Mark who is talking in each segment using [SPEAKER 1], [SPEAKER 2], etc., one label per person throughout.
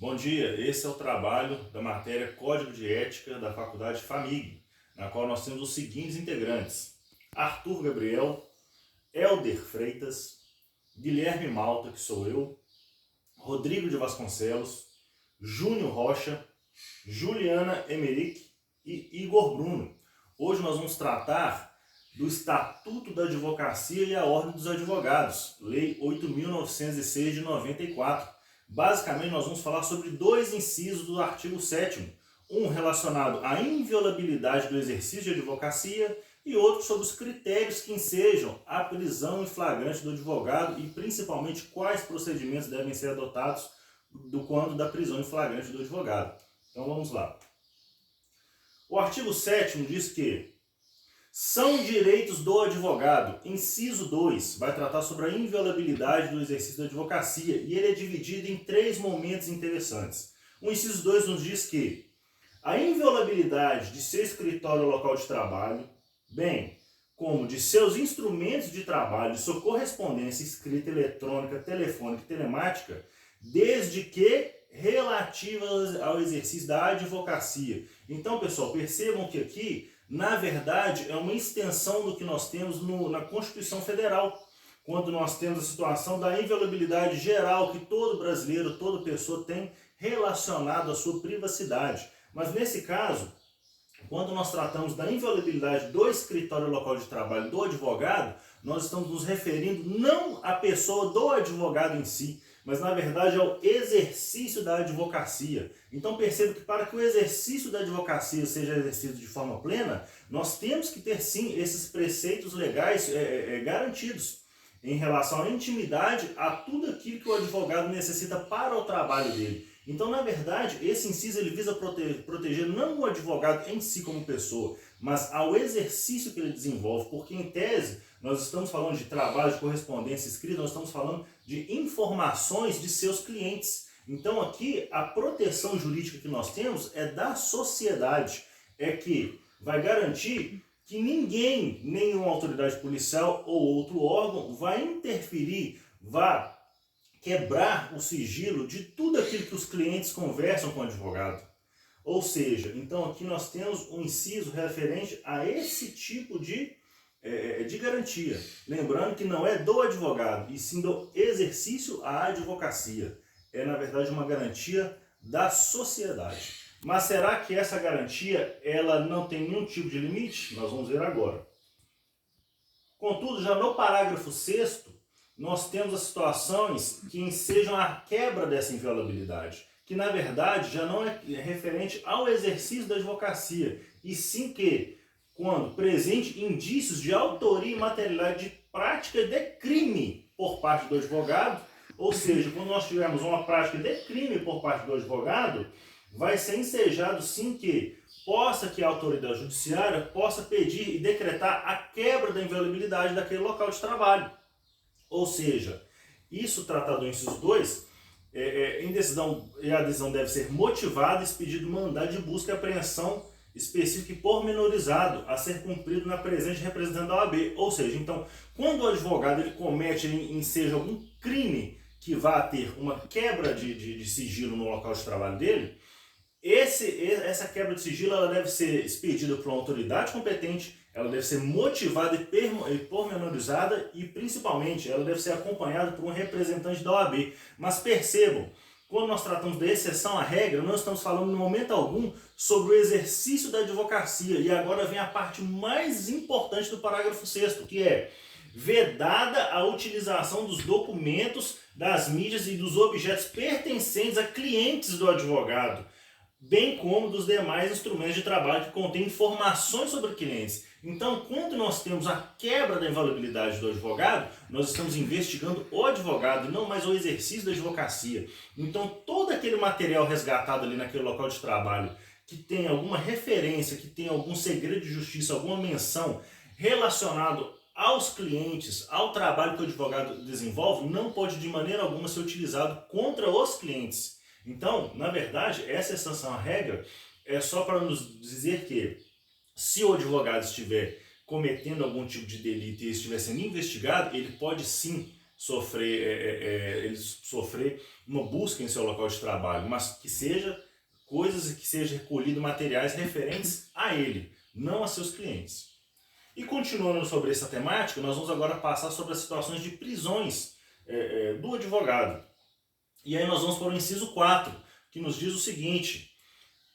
[SPEAKER 1] Bom dia, esse é o trabalho da matéria Código de Ética da Faculdade FAMIG, na qual nós temos os seguintes integrantes: Arthur Gabriel, Helder Freitas, Guilherme Malta, que sou eu, Rodrigo de Vasconcelos, Júnior Rocha, Juliana Emerick e Igor Bruno. Hoje nós vamos tratar do Estatuto da Advocacia e a Ordem dos Advogados, Lei 8.906 de 94. Basicamente, nós vamos falar sobre dois incisos do artigo 7º, um relacionado à inviolabilidade do exercício de advocacia e outro sobre os critérios que ensejam a prisão em flagrante do advogado e principalmente quais procedimentos devem ser adotados quando da prisão em flagrante do advogado. Então vamos lá. O artigo 7º diz que são direitos do advogado, inciso 2, vai tratar sobre a inviolabilidade do exercício da advocacia e ele é dividido em três momentos interessantes. O inciso 2 nos diz que a inviolabilidade de seu escritório ou local de trabalho, bem como de seus instrumentos de trabalho, de sua correspondência escrita, eletrônica, telefônica e telemática, desde que relativas ao exercício da advocacia. Então, pessoal, percebam que aqui na verdade, é uma extensão do que nós temos na Constituição Federal, quando nós temos a situação da inviolabilidade geral que todo brasileiro, toda pessoa tem relacionado à sua privacidade. Mas nesse caso, quando nós tratamos da inviolabilidade do escritório local de trabalho do advogado, nós estamos nos referindo não à pessoa do advogado em si, mas na verdade ao exercício da advocacia. Então perceba que para que o exercício da advocacia seja exercido de forma plena, nós temos que ter sim esses preceitos legais garantidos em relação à intimidade, a tudo aquilo que o advogado necessita para o trabalho dele. Então, na verdade, esse inciso ele visa proteger não o advogado em si como pessoa, mas ao exercício que ele desenvolve, porque em tese nós estamos falando de trabalho, de correspondência escrita, nós estamos falando de informações de seus clientes. Então aqui a proteção jurídica que nós temos é da sociedade, é que vai garantir que ninguém, nenhuma autoridade policial ou outro órgão vai interferir, vai quebrar o sigilo de tudo aquilo que os clientes conversam com o advogado. Ou seja, então aqui nós temos um inciso referente a esse tipo de garantia. Lembrando que não é do advogado, e sim do exercício à advocacia. É, na verdade, uma garantia da sociedade. Mas será que essa garantia ela não tem nenhum tipo de limite? Nós vamos ver agora. Contudo, já no parágrafo 6º, nós temos as situações que ensejam a quebra dessa inviolabilidade, que na verdade já não é referente ao exercício da advocacia, e sim que quando presente indícios de autoria e materialidade de prática de crime por parte do advogado, ou seja, quando nós tivermos uma prática de crime por parte do advogado, vai ser ensejado sim que a autoridade judiciária possa pedir e decretar a quebra da inviolabilidade daquele local de trabalho. Ou seja, isso tratado no inciso 2, em decisão, e a decisão deve ser motivada, expedido mandado de busca e apreensão específico e pormenorizado a ser cumprido na presença de representante da OAB. Ou seja, então, quando o advogado ele comete, ele enseja algum crime que vá ter uma quebra de sigilo no local de trabalho dele, essa quebra de sigilo ela deve ser expedida por uma autoridade competente, ela deve ser motivada e pormenorizada e, principalmente, ela deve ser acompanhada por um representante da OAB. Mas percebam, quando nós tratamos da exceção à regra, não estamos falando em momento algum sobre o exercício da advocacia. E agora vem a parte mais importante do parágrafo 6º, que é vedada a utilização dos documentos, das mídias e dos objetos pertencentes a clientes do advogado, bem como dos demais instrumentos de trabalho que contêm informações sobre clientes. Então, quando nós temos a quebra da inviolabilidade do advogado, nós estamos investigando o advogado e não mais o exercício da advocacia. Então, todo aquele material resgatado ali naquele local de trabalho que tem alguma referência, que tem algum segredo de justiça, alguma menção relacionado aos clientes, ao trabalho que o advogado desenvolve, não pode de maneira alguma ser utilizado contra os clientes. Então, na verdade, essa exceção à regra é só para nos dizer que se o advogado estiver cometendo algum tipo de delito e estiver sendo investigado, ele pode sim ele sofrer uma busca em seu local de trabalho, mas que seja coisas que seja recolhido materiais referentes a ele, não a seus clientes. E continuando sobre essa temática, nós vamos agora passar sobre as situações de prisões do advogado. E aí nós vamos para o inciso 4, que nos diz o seguinte: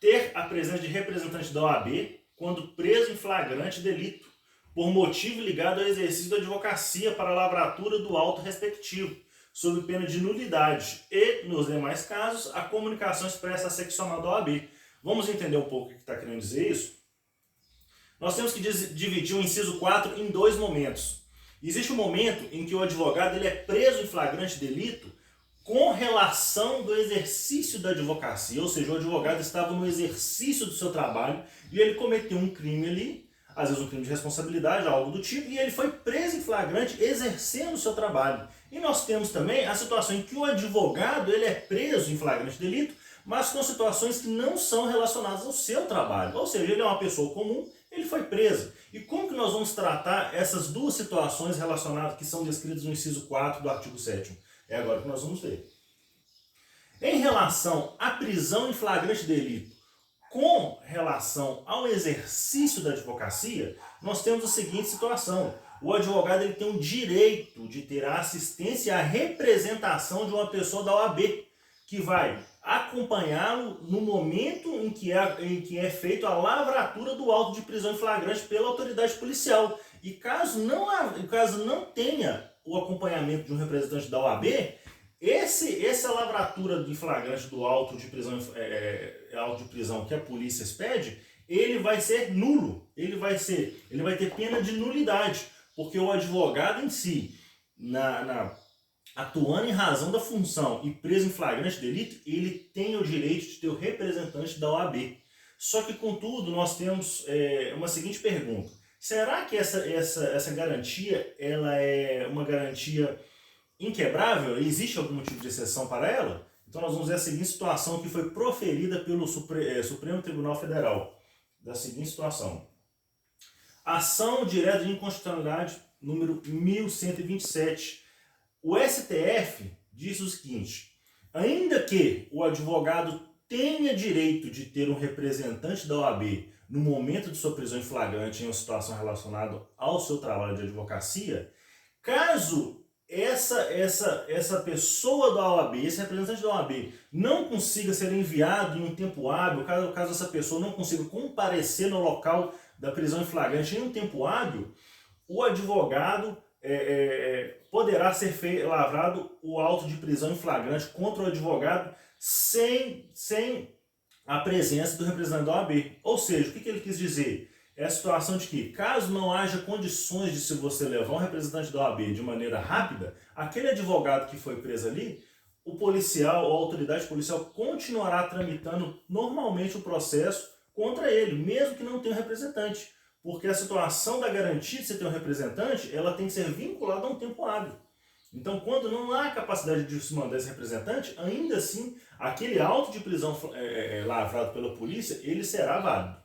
[SPEAKER 1] ter a presença de representante da OAB quando preso em flagrante delito, por motivo ligado ao exercício da advocacia para a lavratura do auto respectivo, sob pena de nulidade e, nos demais casos, a comunicação expressa a seccional da OAB. Vamos entender um pouco o que está querendo dizer isso? Nós temos que dividir o inciso 4 em dois momentos. Existe um momento em que o advogado ele é preso em flagrante delito com relação do exercício da advocacia, ou seja, o advogado estava no exercício do seu trabalho e ele cometeu um crime ali, às vezes um crime de responsabilidade, algo do tipo, e ele foi preso em flagrante exercendo o seu trabalho. E nós temos também a situação em que o advogado ele é preso em flagrante delito, mas com situações que não são relacionadas ao seu trabalho, ou seja, ele é uma pessoa comum, ele foi preso. E como que nós vamos tratar essas duas situações relacionadas que são descritas no inciso 4 do artigo 7º? É agora que nós vamos ver. Em relação à prisão em flagrante delito com relação ao exercício da advocacia, nós temos a seguinte situação. O advogado ele tem o direito de ter a assistência e a representação de uma pessoa da OAB, que vai acompanhá-lo no momento em que é feita a lavratura do auto de prisão em flagrante pela autoridade policial. E caso não tenha o acompanhamento de um representante da OAB, essa lavratura de flagrante do auto de prisão que a polícia expede, ele vai ser nulo, ele vai ter pena de nulidade, porque o advogado em si, atuando em razão da função e preso em flagrante delito, ele tem o direito de ter o representante da OAB. Só que, contudo, nós temos uma seguinte pergunta. Será que essa garantia ela é uma garantia inquebrável? Existe algum tipo de exceção para ela? Então nós vamos ver a seguinte situação que foi proferida pelo Supremo Tribunal Federal. Da seguinte situação. Ação direta de inconstitucionalidade número 1127. O STF diz o seguinte: ainda que o advogado tenha direito de ter um representante da OAB no momento de sua prisão em flagrante em uma situação relacionada ao seu trabalho de advocacia, caso essa pessoa da OAB, esse representante da OAB, não consiga ser enviado em um tempo hábil, caso essa pessoa não consiga comparecer no local da prisão em flagrante em um tempo hábil, o advogado poderá ser lavrado o auto de prisão em flagrante contra o advogado sem a presença do representante da OAB. Ou seja, o que ele quis dizer? É a situação de que, caso não haja condições de se você levar um representante da OAB de maneira rápida, aquele advogado que foi preso ali, o policial ou a autoridade policial continuará tramitando normalmente o processo contra ele, mesmo que não tenha um representante. Porque a situação da garantia de você ter um representante, ela tem que ser vinculada a um tempo hábil. Então, quando não há capacidade de se mandar esse representante, ainda assim, aquele auto de prisão lavrado pela polícia, ele será válido.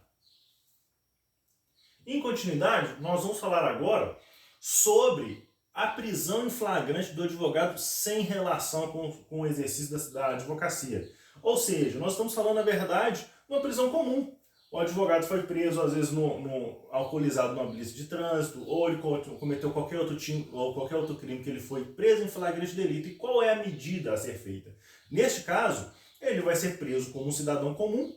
[SPEAKER 1] Em continuidade, nós vamos falar agora sobre a prisão em flagrante do advogado sem relação com o exercício da advocacia. Ou seja, nós estamos falando, na verdade, de uma prisão comum. O advogado foi preso, às vezes, alcoolizado numa blitz de trânsito, ou ele cometeu qualquer outro crime que ele foi preso em flagrante delito. E qual é a medida a ser feita? Neste caso, ele vai ser preso como um cidadão comum.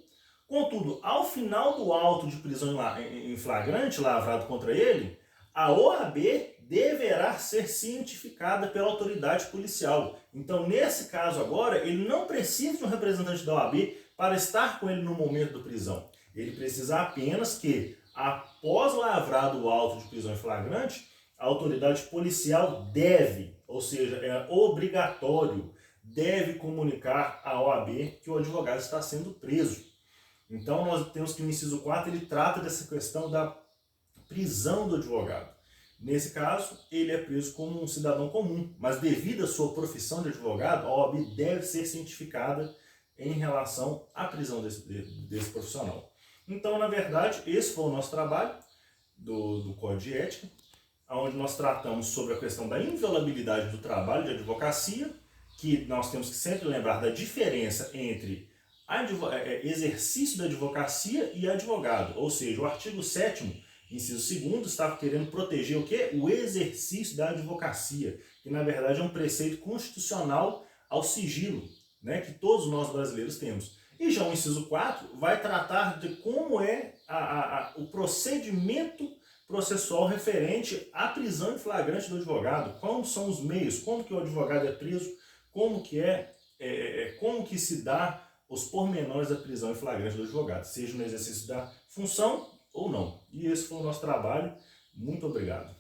[SPEAKER 1] Contudo, ao final do auto de prisão em flagrante lavrado contra ele, a OAB deverá ser cientificada pela autoridade policial. Então, nesse caso agora, ele não precisa de um representante da OAB para estar com ele no momento da prisão. Ele precisa apenas que, após lavrado o auto de prisão em flagrante, a autoridade policial deve, ou seja, é obrigatório, deve comunicar à OAB que o advogado está sendo preso. Então nós temos que o inciso 4 ele trata dessa questão da prisão do advogado. Nesse caso, ele é preso como um cidadão comum, mas devido à sua profissão de advogado, a OAB deve ser cientificada em relação à prisão desse profissional. Então, na verdade, esse foi o nosso trabalho do Código de Ética. onde nós tratamos sobre a questão da inviolabilidade do trabalho de advocacia, que nós temos que sempre lembrar da diferença entre exercício da advocacia e advogado. Ou seja, o artigo 7º, inciso 2º, está querendo proteger o quê? O exercício da advocacia, que na verdade é um preceito constitucional ao sigilo, né, que todos nós brasileiros temos. E já o inciso 4 vai tratar de como é o procedimento processual referente à prisão em flagrante do advogado, como são os meios, como que o advogado é preso, como que se dá os pormenores da prisão em flagrante do advogado, seja no exercício da função ou não. E esse foi o nosso trabalho. Muito obrigado.